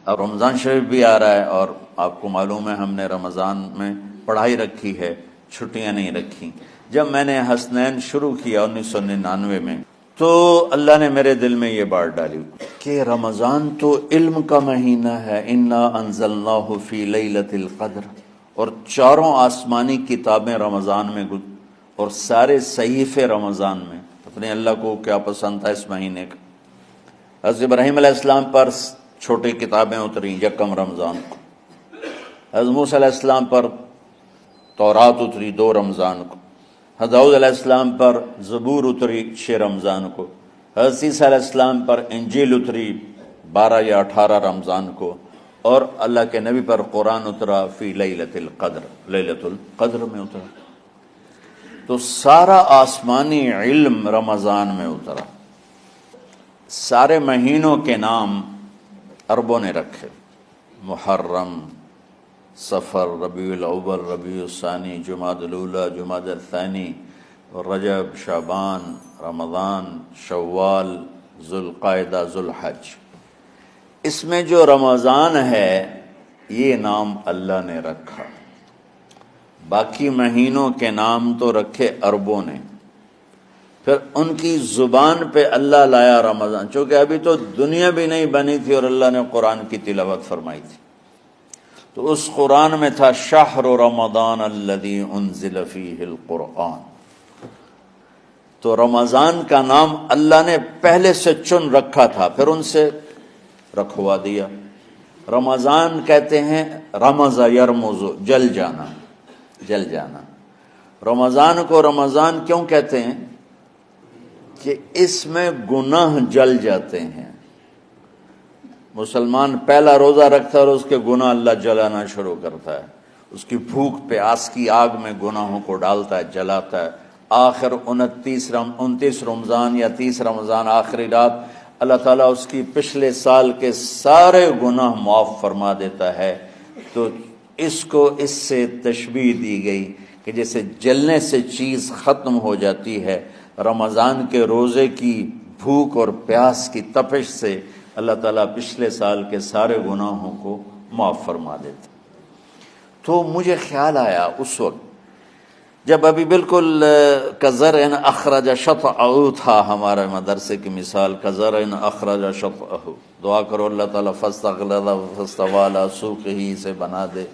اب رمضان شریف بھی آ رہا ہے، اور آپ کو معلوم ہے ہم نے رمضان میں پڑھائی رکھی ہے، چھٹیاں نہیں رکھی۔ جب میں نے حسنین شروع کیا 1999 میں، تو اللہ نے میرے دل میں یہ بات ڈالی کہ رمضان تو علم کا مہینہ ہے، انا انزلناہ فی لیلۃ القدر، اور چاروں آسمانی کتابیں رمضان میں اور سارے صحیفے رمضان میں۔ اپنے اللہ کو کیا پسند تھا اس مہینے کا۔ حضرت ابراہیم علیہ السلام پر چھوٹی کتابیں اتری یکم رمضان کو، حضرت موسیٰ علیہ السلام پر تورات اتری 2 رمضان کو، حضرت داؤد علیہ السلام پر زبور اتری 6 رمضان کو، حضرت عیسیٰ علیہ السلام پر انجیل اتری 12 یا 18 رمضان کو، اور اللہ کے نبی پر قرآن اترا فی لیلۃ القدر، لیلۃ القدر میں اترا۔ تو سارا آسمانی علم رمضان میں اترا۔ سارے مہینوں کے نام عربوں نے رکھے، محرم، صفر، ربیع الاول، ربیع الثانی، جمادی الاولی، جمادی الثانی، رجب، شعبان، رمضان، شوال، ذوالقعدہ، ذوالحج۔ اس میں جو رمضان ہے یہ نام اللہ نے رکھا، باقی مہینوں کے نام تو رکھے عربوں نے۔ پھر ان کی زبان پہ اللہ لایا رمضان، چونکہ ابھی تو دنیا بھی نہیں بنی تھی اور اللہ نے قرآن کی تلاوت فرمائی تھی، تو اس قرآن میں تھا شہر رمضان الذی انزل فیہ القرآن۔ تو رمضان کا نام اللہ نے پہلے سے چن رکھا تھا، پھر ان سے رکھوا دیا۔ رمضان کہتے ہیں رمض یرمز، جل جانا، جل جانا۔ رمضان کو رمضان کیوں کہتے ہیں؟ کہ اس میں گناہ جل جاتے ہیں۔ مسلمان پہلا روزہ رکھتا ہے اور اس کے گناہ اللہ جلانا شروع کرتا ہے، اس کی بھوک پیاس کی آگ میں گناہوں کو ڈالتا ہے، جلاتا ہے۔ آخر 29 رمضان یا 30 رمضان آخری رات اللہ تعالیٰ اس کی پچھلے سال کے سارے گناہ معاف فرما دیتا ہے۔ تو اس کو اس سے تشبیہ دی گئی کہ جیسے جلنے سے چیز ختم ہو جاتی ہے، رمضان کے روزے کی بھوک اور پیاس کی تپش سے اللہ تعالیٰ پچھلے سال کے سارے گناہوں کو معاف فرما دیتا۔ تو مجھے خیال آیا اس وقت جب ابھی بالکل کزرع اخرج شطأہ تھا، ہمارے مدرسے کی مثال کزرع اخرج شطأہ، دعا کرو اللہ تعالیٰ فاستغلظ فاستوی علی سوقہ، اسے بنا دے۔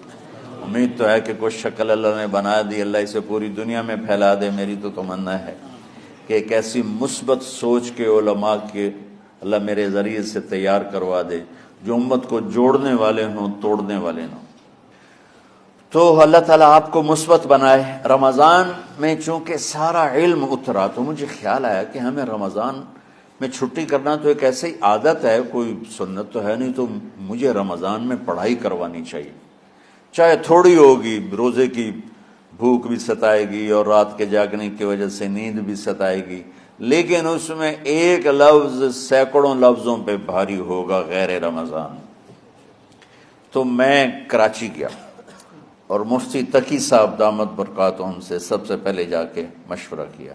امید تو ہے کہ کچھ شکل اللہ نے بنا دی، اللہ اسے پوری دنیا میں پھیلا دے۔ میری تو تمنا ہے کہ ایک ایسی مثبت سوچ کے علماء کے اللہ میرے ذریعے سے تیار کروا دے جو امت کو جوڑنے والے ہوں، توڑنے والے نہ ہوں۔ تو اللہ تعالیٰ آپ کو مثبت بنائے۔ رمضان میں چونکہ سارا علم اترا تو مجھے خیال آیا کہ ہمیں رمضان میں چھٹی کرنا تو ایک ایسی عادت ہے، کوئی سنت تو ہے نہیں، تو مجھے رمضان میں پڑھائی کروانی چاہیے، چاہے تھوڑی ہوگی۔ روزے کی بھوک بھی ستائے گی اور رات کے جاگنے کی وجہ سے نیند بھی ستائے گی، لیکن اس میں ایک لفظ سینکڑوں لفظوں پہ بھاری ہوگا، غیر رمضان۔ تو میں کراچی گیا اور مفتی تقی صاحب دامت برکاتہم سے سب سے پہلے جا کے مشورہ کیا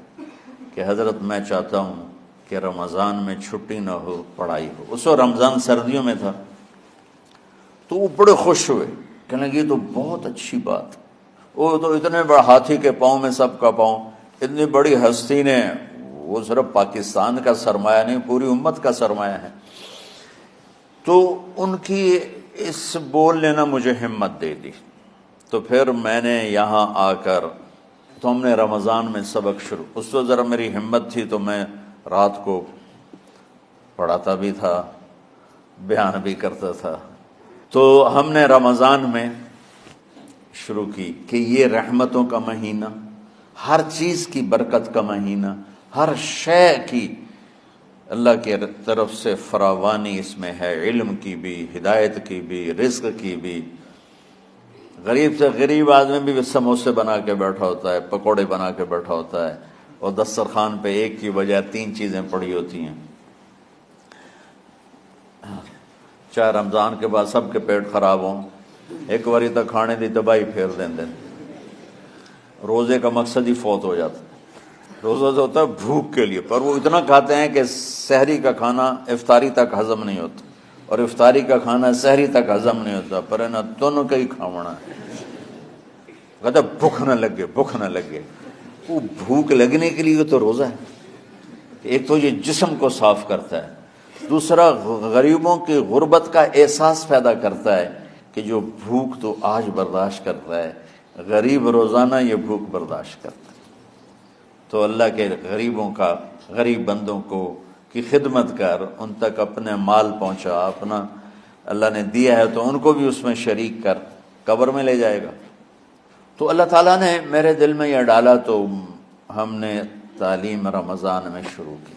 کہ حضرت میں چاہتا ہوں کہ رمضان میں چھٹی نہ ہو، پڑھائی ہو۔ اس وقت رمضان سردیوں میں تھا، تو وہ بڑے خوش ہوئے، کہنے لگے یہ تو بہت اچھی بات۔ وہ تو اتنے بڑے ہاتھی کے پاؤں میں سب کا پاؤں، اتنی بڑی ہستی نے، وہ صرف پاکستان کا سرمایہ نہیں پوری امت کا سرمایہ ہے۔ تو ان کی اس بولنے نے مجھے ہمت دے دی۔ تو پھر میں نے یہاں آ کر تو ہم نے رمضان میں سبق شروع، اس وقت ذرا میری ہمت تھی تو میں رات کو پڑھاتا بھی تھا، بیان بھی کرتا تھا۔ تو ہم نے رمضان میں شروع کی کہ یہ رحمتوں کا مہینہ، ہر چیز کی برکت کا مہینہ، ہر شے کی اللہ کی طرف سے فراوانی اس میں ہے، علم کی بھی، ہدایت کی بھی، رزق کی بھی۔ غریب سے غریب آدمی بھی سموسے بنا کے بیٹھا ہوتا ہے، پکوڑے بنا کے بیٹھا ہوتا ہے، اور دسترخوان پہ ایک کی بجائے 3 چیزیں پڑی ہوتی ہیں۔ چاہے رمضان کے بعد سب کے پیٹ خراب ہوں، ایک واری تک کھانے دی تباہی پھیر دیں۔ روزے کا مقصد ہی فوت ہو جاتا ہے۔ روزہ جو ہوتا ہے بھوک کے لیے، پر وہ اتنا کھاتے ہیں کہ سحری کا کھانا افطاری تک ہضم نہیں ہوتا، اور افطاری کا کھانا سحری تک ہضم نہیں ہوتا، پر نہ تن کا ہی کھاونا ہے، کہتا بھوک نہ لگے۔ وہ بھوک لگنے کے لیے تو روزہ ہے، ایک تو یہ جسم کو صاف کرتا ہے، دوسرا غریبوں کی غربت کا احساس پیدا کرتا ہے کہ جو بھوک تو آج برداشت کرتا ہے، غریب روزانہ یہ بھوک برداشت کرتا ہے۔ تو اللہ کے غریب بندوں کی خدمت کر، ان تک اپنے مال پہنچا، اپنا اللہ نے دیا ہے تو ان کو بھی اس میں شریک کر، قبر میں لے جائے گا۔ تو اللہ تعالیٰ نے میرے دل میں یہ ڈالا تو ہم نے تعلیم رمضان میں شروع کی۔